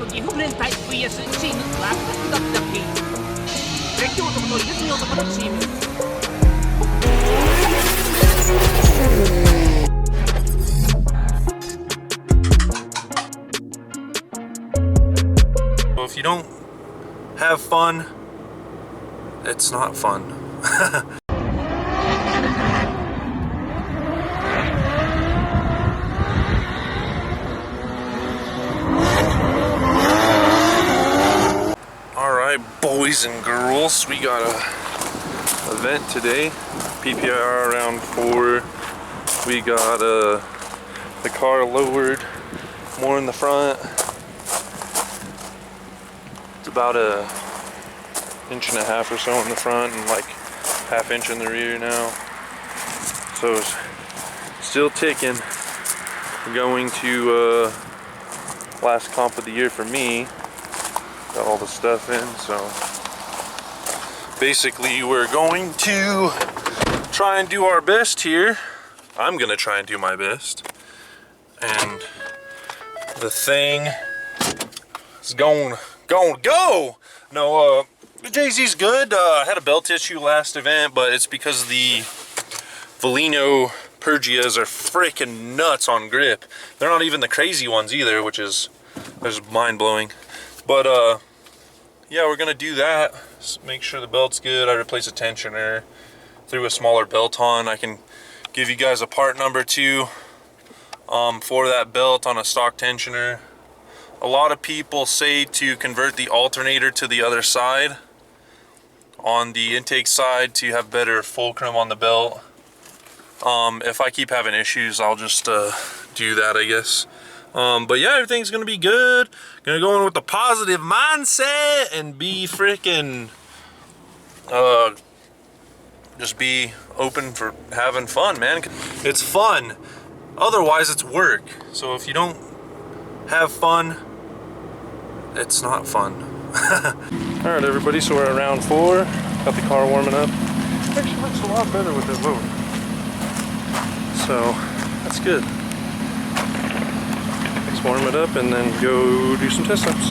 の岐阜連隊 VS チームワクワクドキドキ絶叫男と入れ墨男のチーム。If you don't have fun, it's not fun. Alright, boys and girls, we got a event today. PPR around 4. We got the car lowered more in the front. It's about a inch and a half or so in the front and like half inch in the rear now. So it's still ticking. We're going to last comp of the year for me. Got all the stuff in, so basically we're going to try and do our best here. I'm gonna try and do my best. And the thing is going go. No, Jay-Z's good. I had a belt issue last event, but it's because the Velino Purgias are freaking nuts on grip. They're not even the crazy ones either, which is mind-blowing. But yeah, we're gonna do that. Just make sure the belt's good. I replaced a tensioner, threw a smaller belt on. I can give you guys a part number too for that belt on a stock tensioner. A lot of people say to convert the alternator to the other side, on the intake side, to have better fulcrum on the belt. If I keep having issues, I'll just do that, I guess. But yeah, everything's gonna be good. Gonna go in with a positive mindset and be freaking just be open for having fun, man. It's fun, otherwise it's work. So if you don't have fun, it's not fun. All right, everybody, so we're at round 4. Got the car warming up. Actually looks a lot better with it lower, so that's good. Let's warm it up and then go do some test laps.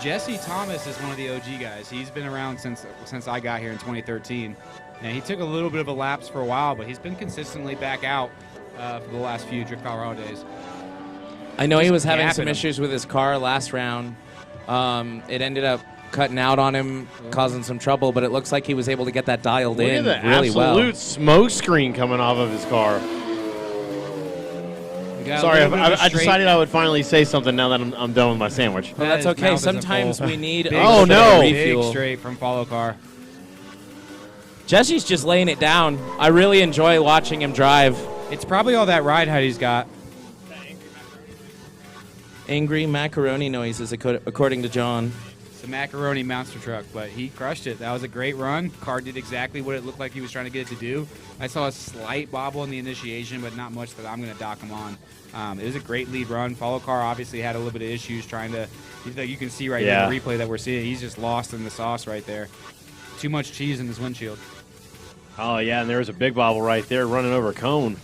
Jesse Thomas is one of the OG guys. He's been around since I got here in 2013. And he took a little bit of a lapse for a while, but he's been consistently back out for the last few Drift Colorado days. I know he was having gapping some him. issues with his car last round. It ended up cutting out on him, causing some trouble, but it looks like he was able to get that dialed Look in at the really well. absolute smoke screen coming off of his car. We got a Sorry, little bit of a I straight- decided I would finally say something now that I'm done with my sandwich. Well, that's His okay. mouth isn't Sometimes full. we need Big a Oh, little bit no. of Big refuel. straight from Follow Car. Jesse's just laying it down. I really enjoy watching him drive. It's probably all that ride height he's got. Angry macaroni noises, according to John. It's a macaroni monster truck, but he crushed it. That was a great run. Car did exactly what it looked like he was trying to get it to do. I saw a slight bobble in the initiation, but not much that I'm going to dock him on. It was a great lead run. Follow Car obviously had a little bit of issues trying to, you can see right here in the replay that we're seeing, he's just lost in the sauce right there. Too much cheese in his windshield. Oh, yeah, and there was a big bobble right there running over a cone.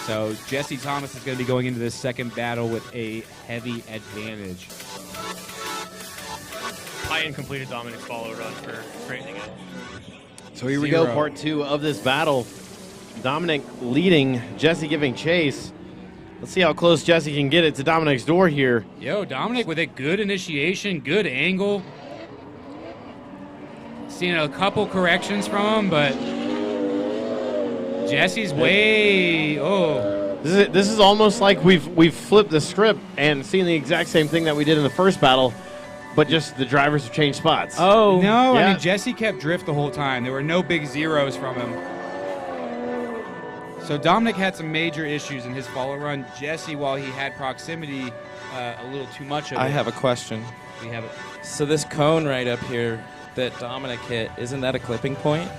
So Jesse Thomas is going to be going into this second battle with a heavy advantage. High incompleted Dominic's follow run for straightening it. So here we go, 0. part 2 of this battle. Dominic leading, Jesse giving chase. Let's see how close Jesse can get it to Dominic's door here. Yo, Dominic with a good initiation, good angle. Seeing a couple corrections from him, but Jesse's way. Oh, This is almost like we've flipped the script and seen the exact same thing that we did in the first battle, but just the drivers have changed spots. Oh, no! Yeah. I mean, Jesse kept drift the whole time. There were no big zeros from him. So Dominic had some major issues in his follow run. Jesse, while he had proximity, a little too much of it. I have a question. We have it. So this cone right up here that Dominic hit, isn't that a clipping point?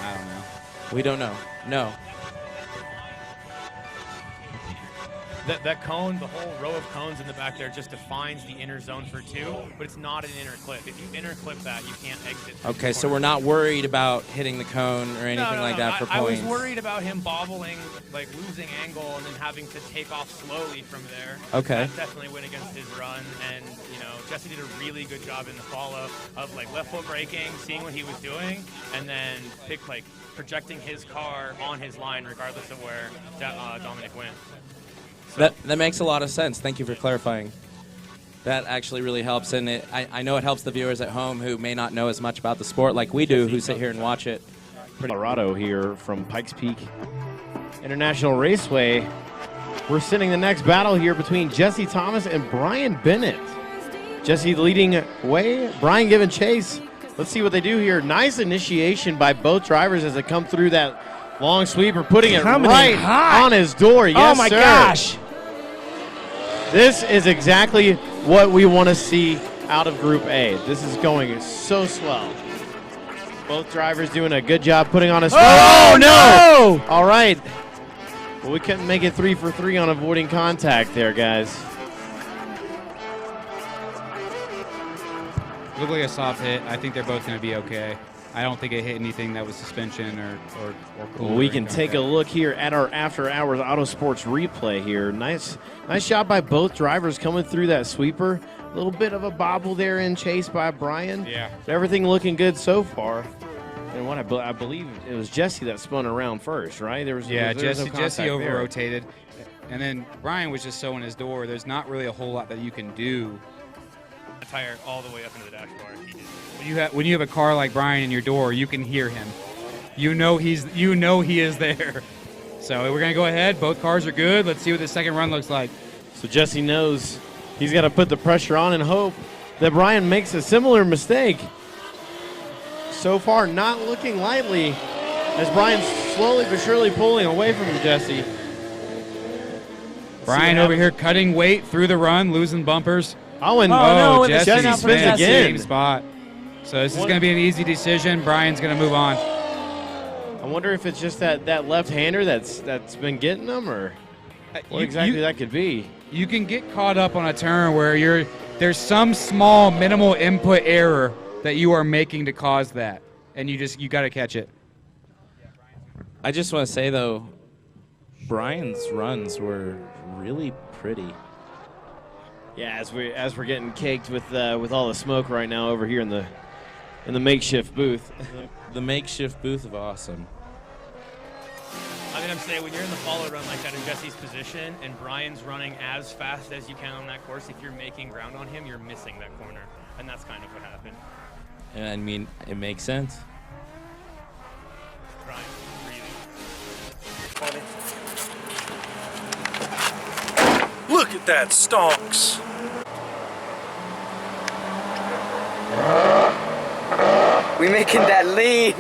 I don't know. We don't know. No. That cone, the whole row of cones in the back there just defines the inner zone for 2, but it's not an inner clip. If you inner clip that, you can't exit. Okay, so we're not worried about hitting the cone or anything like that for I was points. worried about him bobbling, like losing angle, and then having to take off slowly from there. Okay. That definitely went against his run, and Jesse did a really good job in the follow of like left foot braking, seeing what he was doing, and then projecting his car on his line regardless of where Dominic went. That makes a lot of sense. Thank you for clarifying. That actually really helps, and I know it helps the viewers at home who may not know as much about the sport like we do, who sit here and watch it. Colorado here from Pikes Peak International Raceway. We're sending the next battle here between Jesse Thomas and Brian Bennett. Jesse leading way, Brian giving chase. Let's see what they do here. Nice initiation by both drivers as they come through that long sweeper, putting it Coming in right hot. on his door. Yes, oh my sir. gosh! This is exactly what we want to see out of Group A. This is going so swell. Both drivers doing a good job putting on a swell. Oh, no! All right. Well, we couldn't make it 3 for 3 on avoiding contact there, guys. Looked like a soft hit. I think they're both going to be okay. I don't think it hit anything that was suspension or cool. Well, we can take a look here at our after-hours auto sports replay here. Nice job by both drivers coming through that sweeper. A little bit of a bobble there in chase by Brian. Yeah. But everything looking good so far. And what I believe it was Jesse that spun around first, right? There was no Jesse contact there. over-rotated. And then Brian was just so in his door. There's not really a whole lot that you can do. The tire all the way up into the dashboard. He did. When you have a car like Brian in your door, you can hear him. You know he is there. So we're gonna go ahead. Both cars are good. Let's see what the second run looks like. So Jesse knows he's got to put the pressure on and hope that Brian makes a similar mistake. So far, not looking lightly as Brian's slowly but surely pulling away from Jesse. Brian over here cutting weight through the run, losing bumpers. Oh, and no, and the Jesse spin out for spins Jesse. again. Same spot. So this is going to be an easy decision. Brian's going to move on. I wonder if it's just that left-hander that's been getting them, or what exactly that could be. You can get caught up on a turn where there's some small minimal input error that you are making to cause that, and you got to catch it. I just want to say though, Brian's runs were really pretty. Yeah, as we're getting caked with all the smoke right now over here in the makeshift booth. The makeshift booth of awesome. I mean, I'm saying when you're in the follow run like that in Jesse's position and Brian's running as fast as you can on that course, if you're making ground on him, you're missing that corner. And that's kind of what happened. And I mean, it makes sense. Brian, really. Look at that stonks. We making that lean.